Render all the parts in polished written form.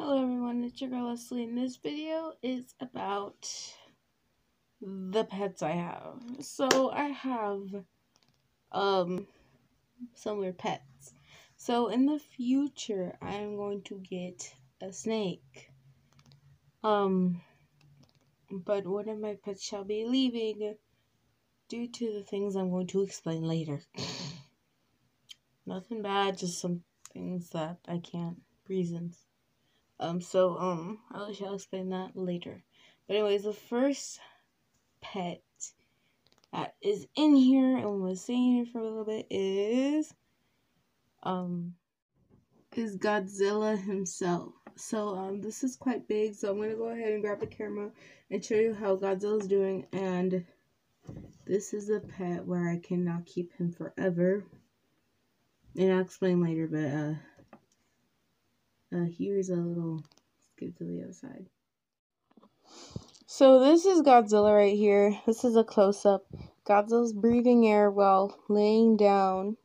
Hello everyone, it's your girl Leslie, and this video is about the pets I have. So I have some weird pets. So in the future I am going to get a snake. But one of my pets shall be leaving due to the things I'm going to explain later. Nothing bad, just some things that I can't reasons. I shall explain that later. But anyways, the first pet that is in here and was staying here for a little bit is Godzilla himself. So this is quite big, so I'm gonna go ahead and grab the camera and show you how Godzilla's doing. And this is a pet where I cannot keep him forever, and I'll explain later. But here's a little skip to the other side. So this is Godzilla right here. This is a close-up. Godzilla's breathing air while laying down,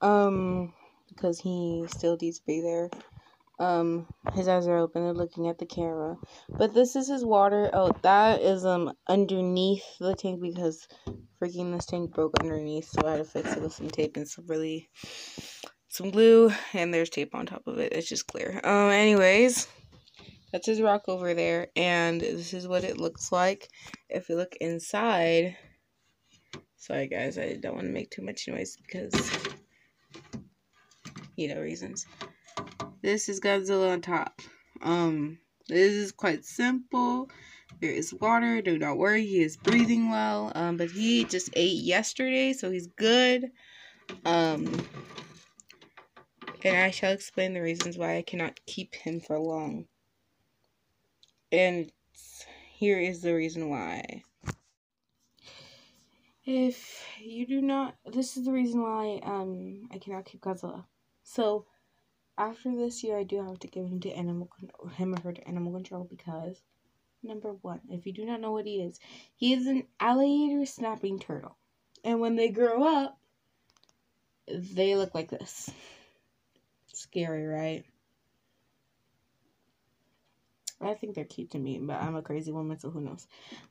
because he still needs to be there. His eyes are open and looking at the camera. But this is his water. Oh, that is underneath the tank because freaking this tank broke underneath, so I had to fix it with some tape and some glue, and there's tape on top of it. It's just clear. Anyways, that's his rock over there, and this is what it looks like if you look inside. Sorry guys, I don't want to make too much noise because, reasons. This is Godzilla on top. This is quite simple. There is water, do not worry, he is breathing well. But he just ate yesterday, so he's good. And I shall explain the reasons why I cannot keep him for long. And here is the reason why. If you do not, this is the reason why I cannot keep Godzilla. So after this year, I do have to give him to him or her to animal control because, number one, if you do not know what he is an alligator snapping turtle, and when they grow up, they look like this. Scary, right? I think they're cute to me, but I'm a crazy woman, so who knows.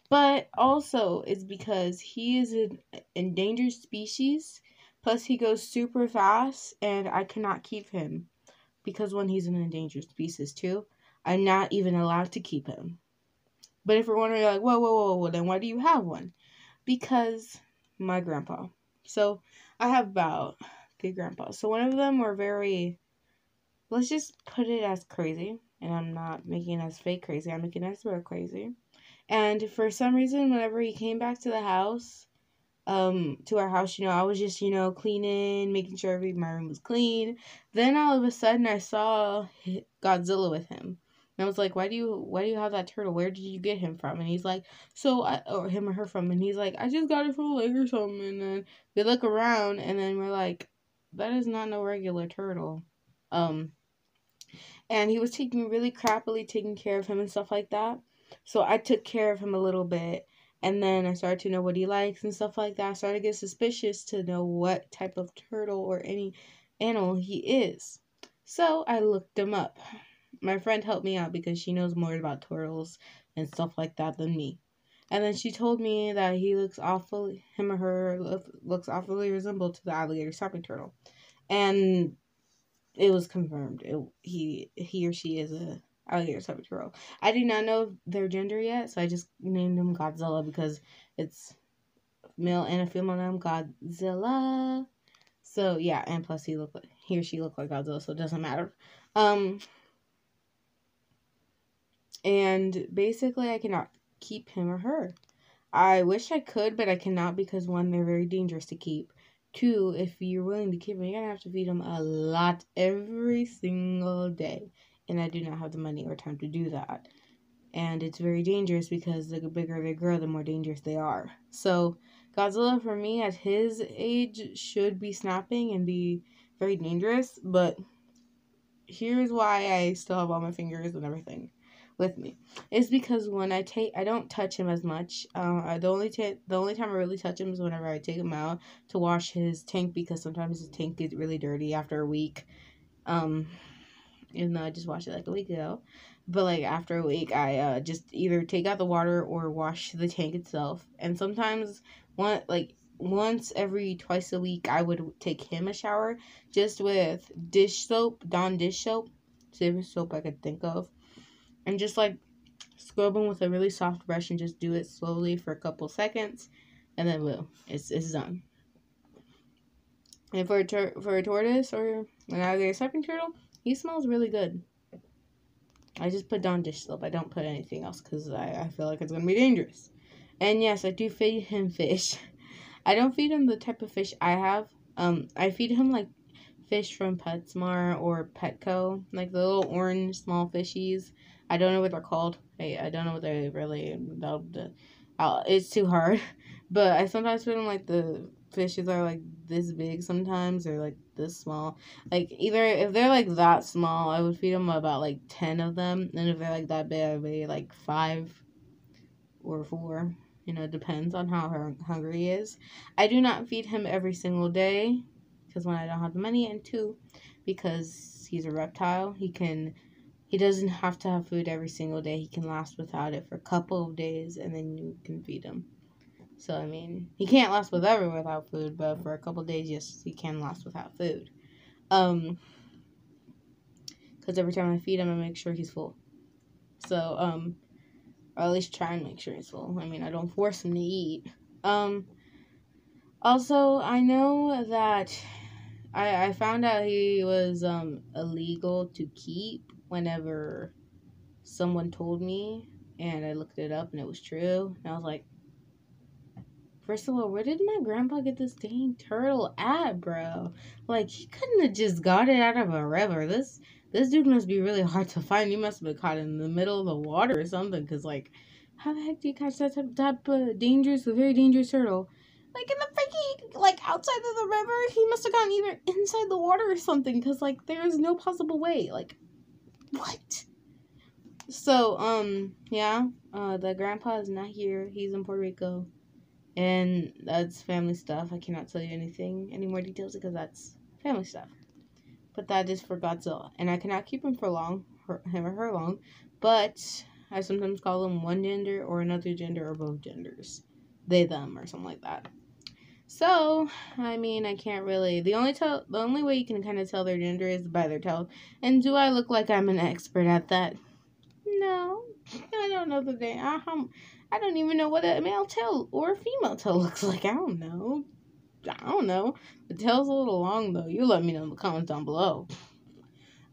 But also, it's because he is an endangered species, plus he goes super fast, and I cannot keep him. Because when he's an endangered species too, I'm not even allowed to keep him. But if you're wondering, like, whoa, then why do you have one? Because my grandpa. So I have about 3 grandpas. So one of them were very, let's just put it as crazy. And I'm not making it as fake crazy. I'm making it as real crazy. And for some reason, whenever he came back to the house, to our house, I was just, cleaning, making sure my room was clean. Then all of a sudden I saw Godzilla with him. And I was like, why do you have that turtle? Where did you get him from? And he's like, or him or her from. And he's like, I just got it from a lake or something. And then we look around and then we're like, that is not no regular turtle. And he was really crappily taking care of him and stuff like that. So I took care of him a little bit. And then I started to know what he likes and stuff like that. I started to get suspicious to know what type of turtle or any animal he is. So I looked him up. My friend helped me out because she knows more about turtles and stuff like that than me. And then she told me that him or her looks awfully resembled to the alligator snapping turtle. And it was confirmed. He or she is a alligator snapping turtle. I do not know their gender yet, so I just named him Godzilla because it's male and a female name, Godzilla. So yeah, and plus he or she looked like Godzilla, so it doesn't matter. And basically I cannot keep him or her. I wish I could, but I cannot because 1, they're very dangerous to keep. 2, if you're willing to keep them, you're going to have to feed them a lot every single day. And I do not have the money or time to do that. And it's very dangerous because the bigger they grow, the more dangerous they are. So Godzilla, for me, at his age, should be snapping and be very dangerous. But here's why I still have all my fingers and everything with me. It's because when I don't touch him as much. The only time I really touch him is whenever I take him out to wash his tank, because sometimes his tank gets really dirty after a week. even though I just washed it like a week ago. But like after a week, I just either take out the water or wash the tank itself. And sometimes once every twice a week, I would take him a shower just with dish soap, Dawn dish soap, safest soap I could think of, and just like scrub him with a really soft brush and just do it slowly for a couple seconds, and then boom, it's done. And for a tortoise or an alligator stepping turtle, he smells really good. I just put Dawn dish soap. I don't put anything else because I feel like it's gonna be dangerous. And yes, I do feed him fish. I don't feed him the type of fish I have. I feed him like fish from PetSmart or Petco, like the little orange small fishies. I don't know what they're called. I don't know what they're really about. It's too hard. But I sometimes feed him like the fishes are like this big sometimes, or like this small. Like either if they're like that small, I would feed them about like 10 of them, and if they're like that big, I'd be like 5 or 4. You know, it depends on how hungry he is. I do not feed him every single day because one, I don't have the money, and two, because he's a reptile. He doesn't have to have food every single day. He can last without it for a couple of days, and then you can feed him. So, I mean, he can't last without food, but for a couple of days, yes, he can last without food. Because every time I feed him, I make sure he's full. So, or at least try and make sure he's full. I mean, I don't force him to eat. Also, I know that I found out he was illegal to keep whenever someone told me, and I looked it up and it was true. And I was like, first of all, where did my grandpa get this dang turtle at, bro? Like, he couldn't have just got it out of a river. This dude must be really hard to find. He must have been caught in the middle of the water or something. Because, like, how the heck do you catch that type of very dangerous turtle? Like, in the freaking, like, outside of the river? He must have gotten either inside the water or something. Because, like, there is no possible way. Like, what? So, yeah. The grandpa is not here. He's in Puerto Rico. And that's family stuff. I cannot tell you any more details because that's family stuff. But that is for Godzilla. And I cannot keep him for long, him or her long. But I sometimes call them one gender or another gender or both genders. They, them, or something like that. So, I mean, I can't really... The only way you can kind of tell their gender is by their tail. And do I look like I'm an expert at that? No. I don't know the name. I don't even know what a male tail or a female tail looks like. I don't know. The tail's a little long, though. You let me know in the comments down below.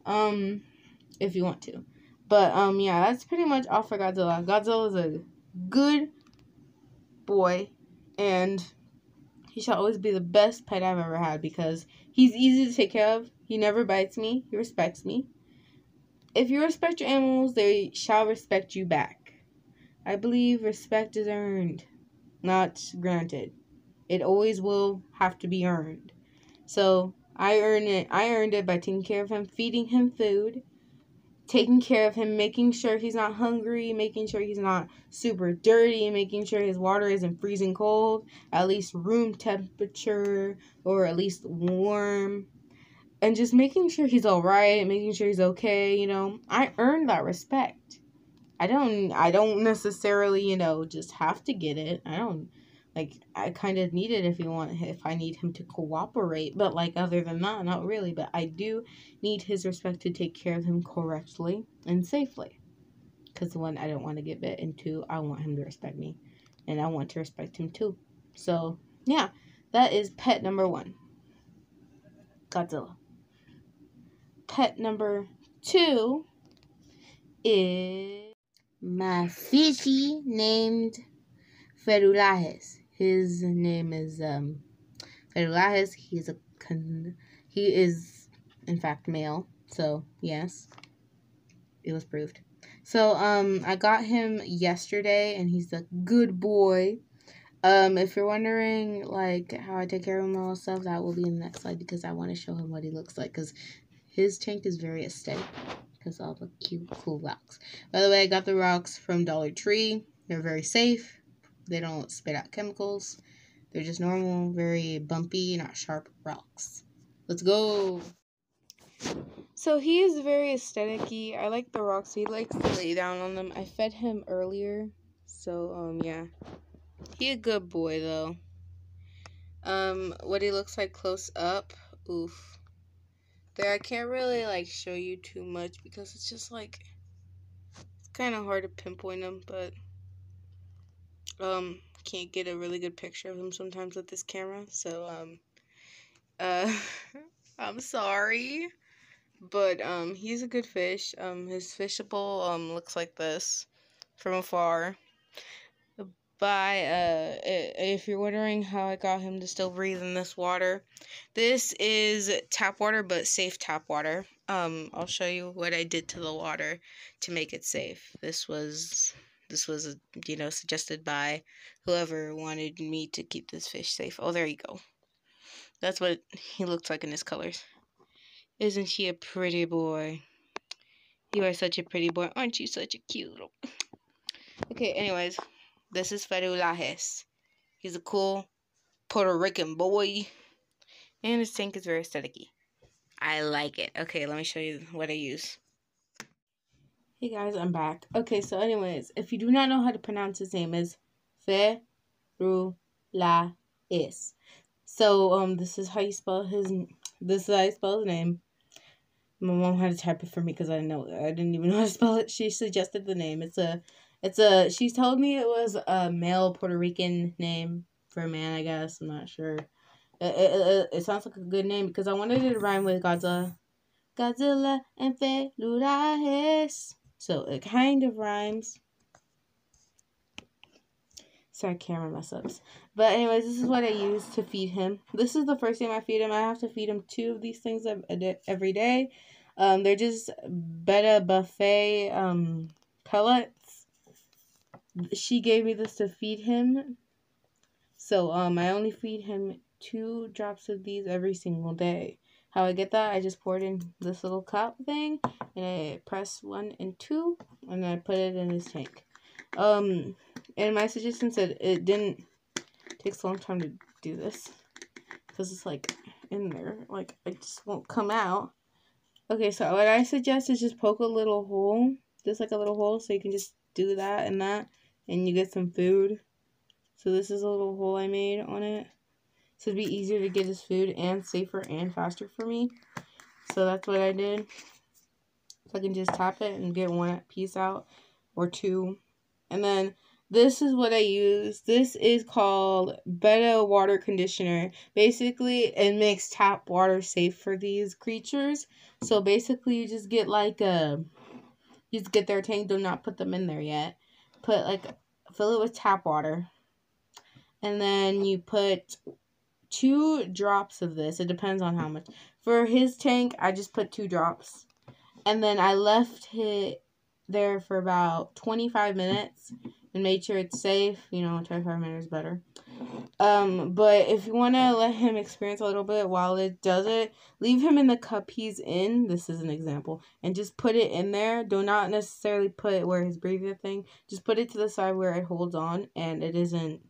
If you want to. But, yeah, that's pretty much all for Godzilla. Godzilla is a good boy, and he shall always be the best pet I've ever had because he's easy to take care of. He never bites me. He respects me. If you respect your animals, they shall respect you back. I believe respect is earned, not granted. It always will have to be earned. So, I earned it by taking care of him, feeding him food, taking care of him, making sure he's not hungry, making sure he's not super dirty, making sure his water isn't freezing cold, at least room temperature, or at least warm. And just making sure he's alright, making sure he's okay, you know. I earned that respect. I don't necessarily, just have to get it. I kind of need it if I need him to cooperate. But, other than that, not really. But I do need his respect to take care of him correctly and safely. Because, one, I don't want to get bit. And two, I want him to respect me. And I want to respect him, too. So, yeah. That is pet number 1. Godzilla. Pet number 2 is my fishy named Ferulajes. His name is Ferulajes. He is in fact male. So yes, it was proved. So I got him yesterday, and he's a good boy. If you're wondering how I take care of him and all that stuff, that will be in the next slide because I want to show him what he looks like because his tank is very aesthetic. Because all the cute, cool rocks. By the way, I got the rocks from Dollar Tree. They're very safe. They don't spit out chemicals. They're just normal, very bumpy, not sharp rocks. Let's go. So he is very aesthetic-y. I like the rocks. He likes to lay down on them. I fed him earlier. So, yeah. He a good boy, though. What he looks like close up. Oof. There, I can't really, like, show you too much because it's just, like, it's kind of hard to pinpoint him, but, can't get a really good picture of him sometimes with this camera. So, I'm sorry. But, he's a good fish. His fishable, looks like this from afar. If you're wondering how I got him to still breathe in this water, this is tap water, but safe tap water. I'll show you what I did to the water to make it safe. This was, suggested by whoever wanted me to keep this fish safe. Oh, there you go. That's what he looks like in his colors. Isn't he a pretty boy? You are such a pretty boy. Aren't you such a cute little... Okay, anyways. This is Farah. He's a cool Puerto Rican boy. And his tank is very aesthetic-y. I like it. Okay, let me show you what I use. Hey guys, I'm back. Okay, so anyways, if you do not know how to pronounce his name, is Farah. So, this is how you spell his name. My mom had to type it for me because I didn't even know how to spell it. She suggested the name. She told me it was a male Puerto Rican name for a man, I guess. I'm not sure. It sounds like a good name because I wanted it to rhyme with Godzilla. Godzilla and Felurajes. So it kind of rhymes. Sorry, camera mess ups. But anyways, this is what I use to feed him. This is the first time I feed him. I have to feed him 2 of these things every day. They're just Beta Buffet pellets. She gave me this to feed him. So I only feed him 2 drops of these every single day. How I get that, I just pour it in this little cup thing, and I press 1 and 2, and I put it in his tank. And my suggestion said it didn't take so long time to do this because it's like in there, like it just won't come out. Okay, so what I suggest is just poke a little hole, just like a little hole, so you can just do that, and you get some food. So this is a little hole I made on it. So it'd be easier to get his food and safer and faster for me. So that's what I did. So I can just tap it and get 1 piece out or 2. And then this is what I use. This is called Beta Water Conditioner. Basically, it makes tap water safe for these creatures. So basically, you just get you just get their tank. Do not put them in there yet. Fill it with tap water. And then you put 2 drops of this. It depends on how much. For his tank, I just put 2 drops. And then I left it there for about 25 minutes and made sure it's safe. 25 minutes is better. But if you want to let him experience a little bit while it does it, leave him in the cup he's in. This is an example. And just put it in there. Do not necessarily put it where he's breathing thing. Just put it to the side where it holds on and it isn't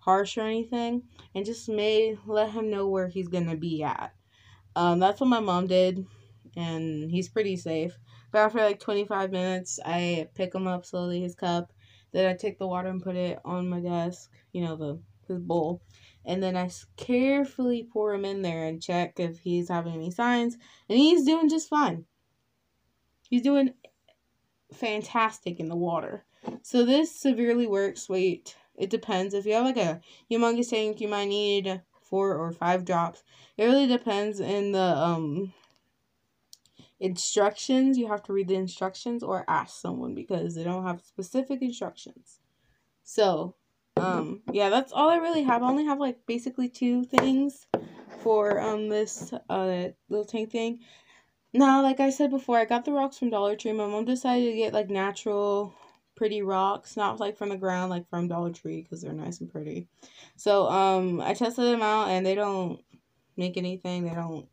harsh or anything, and just let him know where he's gonna be at. That's what my mom did, and he's pretty safe. But after like 25 minutes, I pick him up slowly, his cup. Then I take the water and put it on my desk, his bowl, and then I carefully pour him in there and check if he's having any signs, and he's doing just fine. He's doing fantastic in the water. So this severely works. Wait. It depends. If you have like a humongous tank, you might need 4 or 5 drops. It really depends in the instructions. You have to read the instructions or ask someone because they don't have specific instructions. So, yeah, that's all I really have. I only have like basically 2 things for this little tank thing. Now, like I said before, I got the rocks from Dollar Tree. My mom decided to get like natural pretty rocks, not like from the ground, like from Dollar Tree, because they're nice and pretty. So I tested them out, and they don't make anything. They don't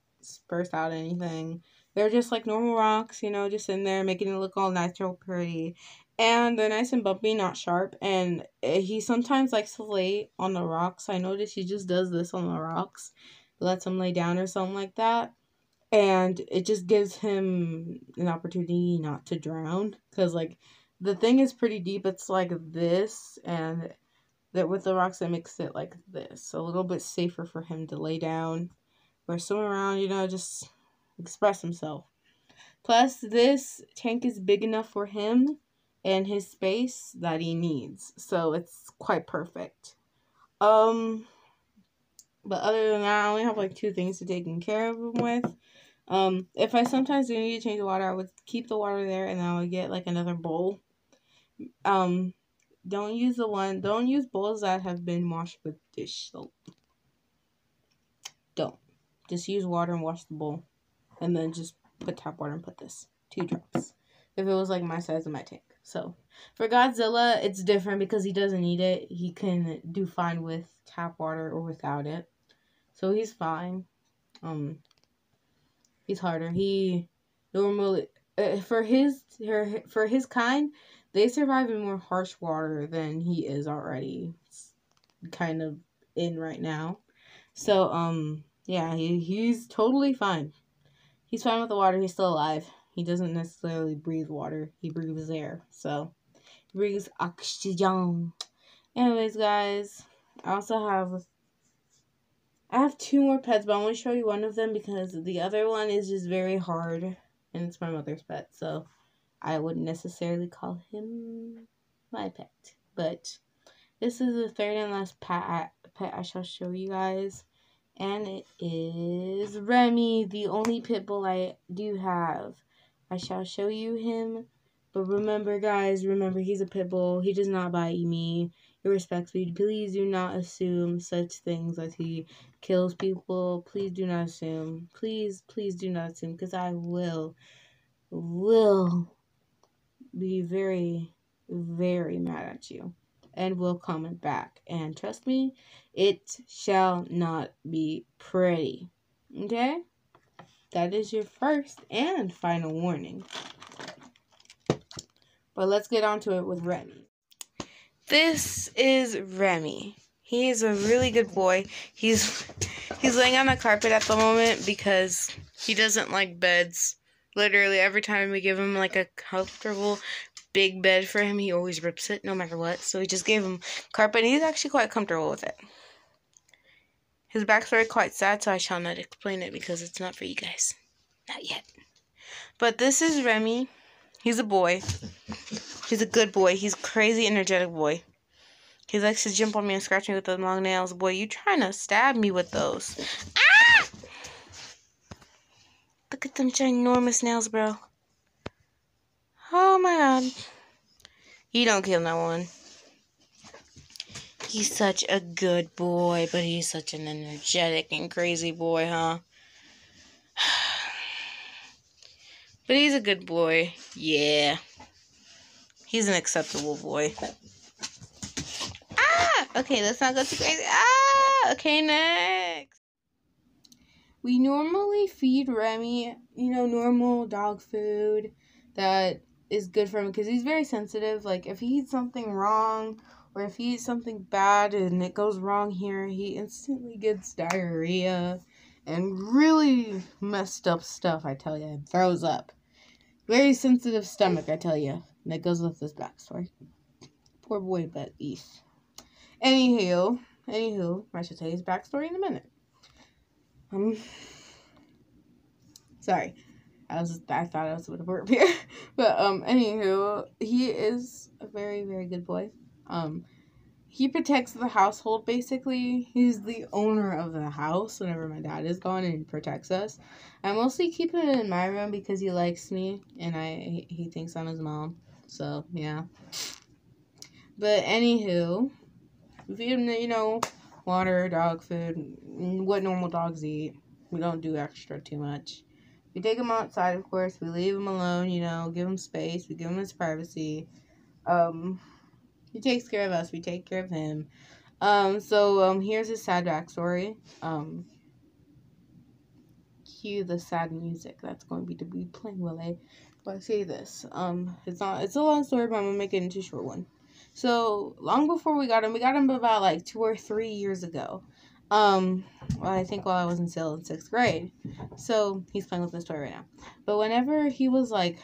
burst out anything. They're just like normal rocks, just in there, making it look all natural, pretty. And they're nice and bumpy, not sharp. And he sometimes likes to lay on the rocks. I noticed he just does this on the rocks, lets him lay down or something like that. And it just gives him an opportunity not to drown. Because, like, the thing is pretty deep. It's like this, and that with the rocks, it makes it like this. So a little bit safer for him to lay down or swim around, just express himself. Plus, this tank is big enough for him and his space that he needs. So it's quite perfect. But other than that, I only have like 2 things to take care of him with. If I sometimes do need to change the water, I would keep the water there and then I would get like another bowl. Don't use bowls that have been washed with dish soap. Don't. Just use water and wash the bowl. And then just put tap water and put this. 2 drops. If it was like my size of my tank. So, for Godzilla, it's different because he doesn't need it. He can do fine with tap water or without it. So, he's fine. He's harder. He normally, for his kind, they survive in more harsh water than he is already. It's kind of in right now. So, yeah, he's totally fine. He's fine with the water. He's still alive. He doesn't necessarily breathe water. He breathes air. So, he breathes oxygen. Anyways, guys, I have 2 more pets, but I want to show you one of them because the other one is just very hard, and it's my mother's pet, so I wouldn't necessarily call him my pet. But this is the third and last pet I shall show you guys, and it is Remy, the only pit bull I do have. I shall show you him, but remember, guys, he's a pit bull. He does not bite me. Irrespectfully, please do not assume such things as he kills people. Please do not assume. Please do not assume, because I will be very, very mad at you and will comment back. And trust me, it shall not be pretty. Okay? That is your first and final warning. But let's get on to it with Remy. This is Remy. He is a really good boy. He's laying on the carpet at the moment because he doesn't like beds. Literally, every time we give him like a comfortable big bed for him, he always rips it no matter what. So we just gave him carpet, and he's actually quite comfortable with it. His backstory is quite sad, so I shall not explain it because it's not for you guys. Not yet. But this is Remy. He's a boy. He's a good boy. He's a crazy, energetic boy. He likes to jump on me and scratch me with those long nails. Boy, you trying to stab me with those. Ah! Look at them ginormous nails, bro. Oh, my God. You don't kill no one. He's such a good boy, but he's such an energetic and crazy boy, huh? But he's a good boy. Yeah. He's an acceptable boy. Ah! Okay, let's not go too crazy. Ah! Okay, next. We normally feed Remy, normal dog food that is good for him because he's very sensitive. Like, if he eats something wrong or if he eats something bad and it goes wrong here, he instantly gets diarrhea and really messed up stuff, I tell you, and throws up. Very sensitive stomach, I tell you. And that goes with this backstory. Poor boy, but eesh. Anywho, I should tell you his backstory in a minute. Sorry. I thought I was with a burp here. But, anywho, he is a very, very good boy. He protects the household, basically. He's the owner of the house whenever my dad is gone and protects us. I mostly keep him in my room because he likes me and he thinks I'm his mom. So, yeah. But, anywho, we feed him, water, dog food, what normal dogs eat. We don't do extra too much. We take him outside, of course. We leave him alone, give him space. We give him his privacy. He takes care of us. We take care of him. So here's his sad backstory. Cue the sad music that's going to be playing while I say this. It's a long story, but I'm gonna make it into a short one. So long before we got him about like 2 or 3 years ago. Well, I think while I was still in 6th grade. So he's playing with this toy right now. But whenever he was like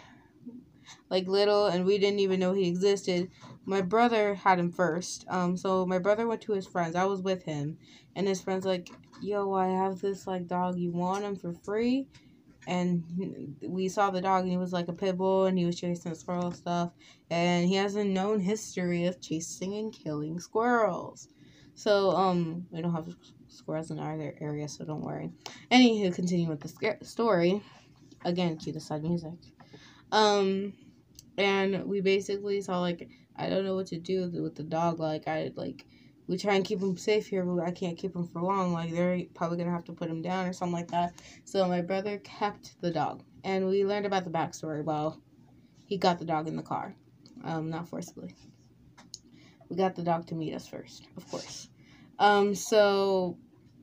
little and we didn't even know he existed, my brother had him first. So my brother went to his friends. I was with him, and his friends like, yo, I have this like dog. You want him for free? And we saw the dog, and he was like a pit bull, and he was chasing squirrel and stuff. And he has a known history of chasing and killing squirrels. So we don't have squirrels in our area, so don't worry. Anywho, continue with the story. Again, cue the side music. And we basically saw like, I don't know what to do with the dog. Like we try and keep him safe here, but I can't keep him for long. Like they're probably gonna have to put him down or something like that. So my brother kept the dog, and we learned about the backstory. Well, he got the dog in the car, not forcibly. We got the dog to meet us first, of course. So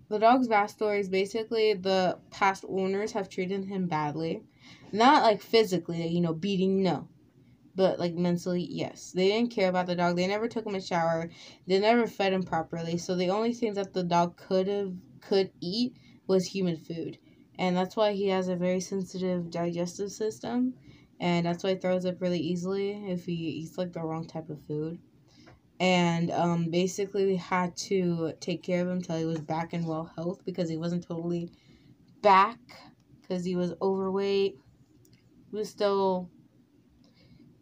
the dog's backstory is basically the past owners have treated him badly, not like physically, beating, no. But, like, mentally, yes. They didn't care about the dog. They never took him a shower. They never fed him properly. So, the only things that the dog could eat was human food. And that's why he has a very sensitive digestive system. And that's why he throws up really easily if he eats, like, the wrong type of food. And, basically, we had to take care of him until he was back in well health because he wasn't totally back because he was overweight. He was still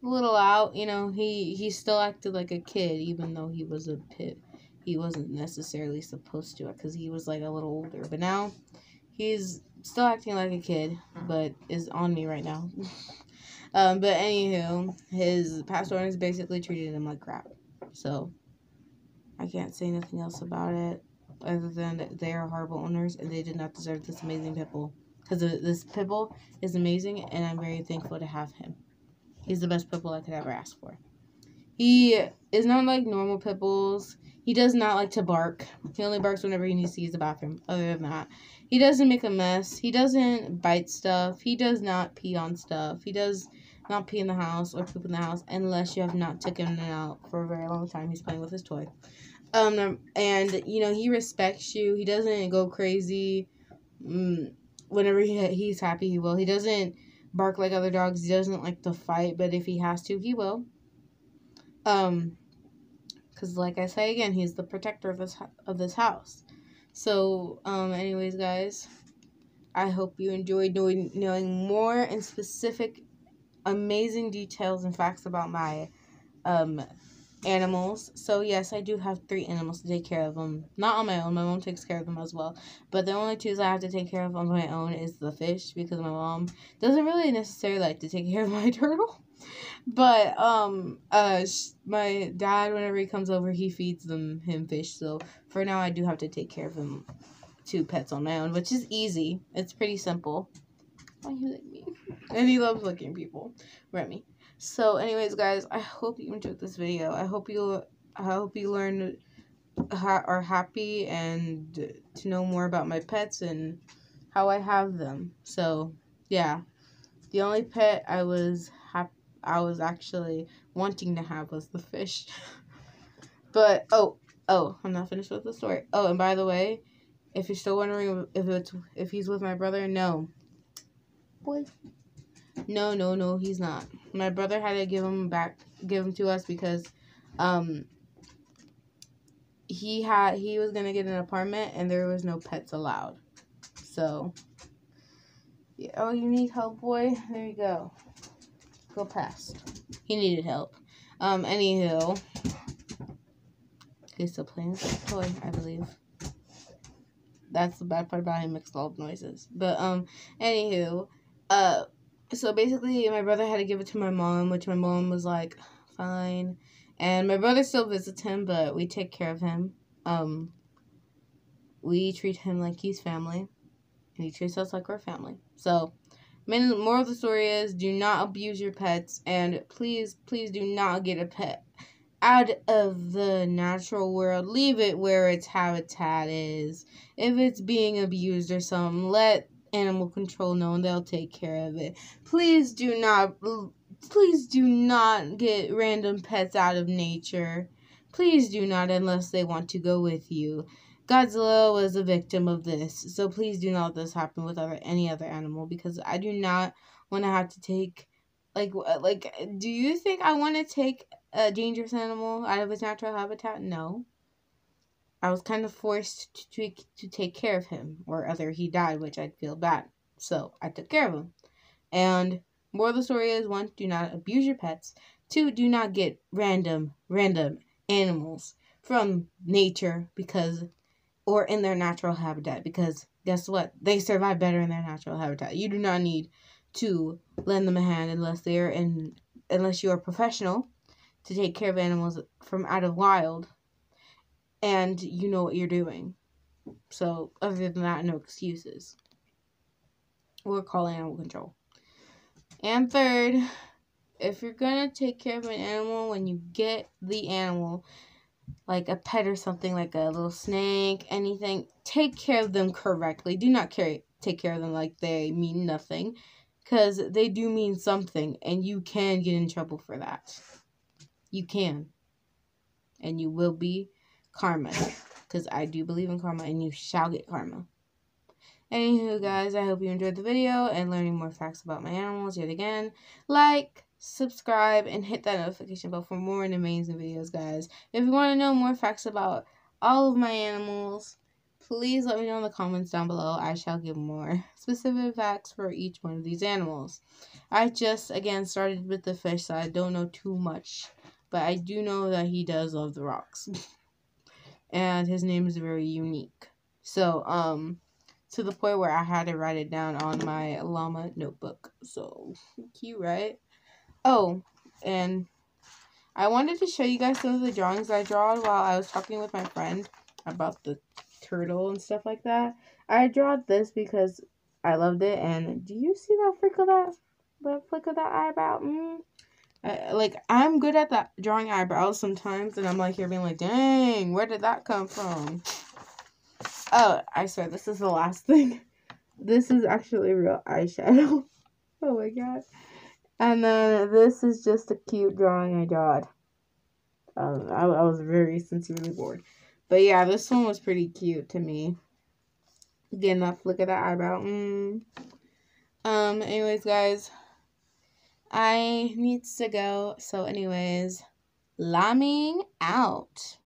a little out, he still acted like a kid, even though he was a pit. He wasn't necessarily supposed to, because he was like a little older. But now he's still acting like a kid, but is on me right now. But anywho, his past owners basically treated him like crap. So I can't say nothing else about it other than that they are horrible owners and they did not deserve this amazing pit bull. Because this pit bull is amazing, and I'm very thankful to have him. He's the best pit bull I could ever ask for. He is not like normal pit bulls. He does not like to bark. He only barks whenever he needs to use the bathroom. Other than that, he doesn't make a mess. He doesn't bite stuff. He does not pee on stuff. He does not pee in the house or poop in the house unless you have not taken him out for a very long time. He's playing with his toy. And, he respects you. He doesn't go crazy. Whenever he's happy, he will. He doesn't bark like other dogs. He doesn't like to fight, but if he has to, he will. Because like I say again, he's the protector of this house. So, anyways, guys, I hope you enjoyed knowing more and specific, amazing details and facts about my animals. So yes, I do have 3 animals to take care of them. Not on my own. My mom takes care of them as well. But the only 2 I have to take care of on my own is the fish, because my mom doesn't really necessarily like to take care of my turtle. But my dad, whenever he comes over, he feeds him fish. So for now, I do have to take care of him 2 pets on my own, which is easy. It's pretty simple. Why you like me? And he loves licking people. Remy. So, anyways, guys, I hope you enjoyed this video. I hope you learned are happy and to know more about my pets and how I have them. So, yeah, the only pet I was actually wanting to have was the fish. But oh, I'm not finished with the story. Oh, and by the way, if you're still wondering if he's with my brother, no. Boy. No, he's not. My brother had to give him to us because he was gonna get an apartment and there was no pets allowed. So yeah. Oh, you need help, boy? There you go. Go past. He needed help. Anywho, he's still playing with that toy, I believe. That's the bad part about him, makes all the noises. But anywho, so basically, my brother had to give it to my mom, which my mom was like, fine. And my brother still visits him, but we take care of him. We treat him like he's family, and he treats us like we're family. So, moral of the story is, do not abuse your pets, and please do not get a pet out of the natural world. Leave it where its habitat is. If it's being abused or something, let animal control know and they'll take care of it. Please do not get random pets out of nature. Please do not, unless they want to go with you. Godzilla was a victim of this. So please do not let this happen with any other animal, because I do not want to have to take, like, do you think I want to take a dangerous animal out of its natural habitat? No. I was kind of forced to take care of him, or other he died, which I'd feel bad. So I took care of him. And moral of the story is, 1, do not abuse your pets. 2, do not get random animals from nature or in their natural habitat, because guess what? They survive better in their natural habitat. You do not need to lend them a hand unless you are a professional to take care of animals from out of wild and you know what you're doing. So other than that, no excuses. We'll call animal control. And 3rd, if you're gonna take care of an animal, when you get the animal, like a pet or something, like a little snake, anything, take care of them correctly. Do not take care of them like they mean nothing, because they do mean something, and you can get in trouble for that. You can. And you will be karma, because I do believe in karma, and you shall get karma. Anywho, guys, I hope you enjoyed the video and learning more facts about my animals yet again. Like, subscribe, and hit that notification bell for more amazing videos, guys. If you want to know more facts about all of my animals, please let me know in the comments down below. I shall give more specific facts for each one of these animals. I just, again, started with the fish, so I don't know too much. But I do know that he does love the rocks. And his name is very unique. So, to the point where I had to write it down on my llama notebook. So cute, right? Oh, and I wanted to show you guys some of the drawings I drew while I was talking with my friend about the turtle and stuff like that. I drew this because I loved it. And do you see that flick of that eyebrow? I'm good at that drawing eyebrows sometimes, and I'm like here being like, dang, where did that come from? Oh, I swear, this is the last thing. This is actually real eyeshadow. Oh my god. And then this is just a cute drawing I drawed. I was very sincerely bored. But yeah, this one was pretty cute to me. Again, that flick of that eyebrow. Anyways, guys, I need to go. So anyways, lambing out.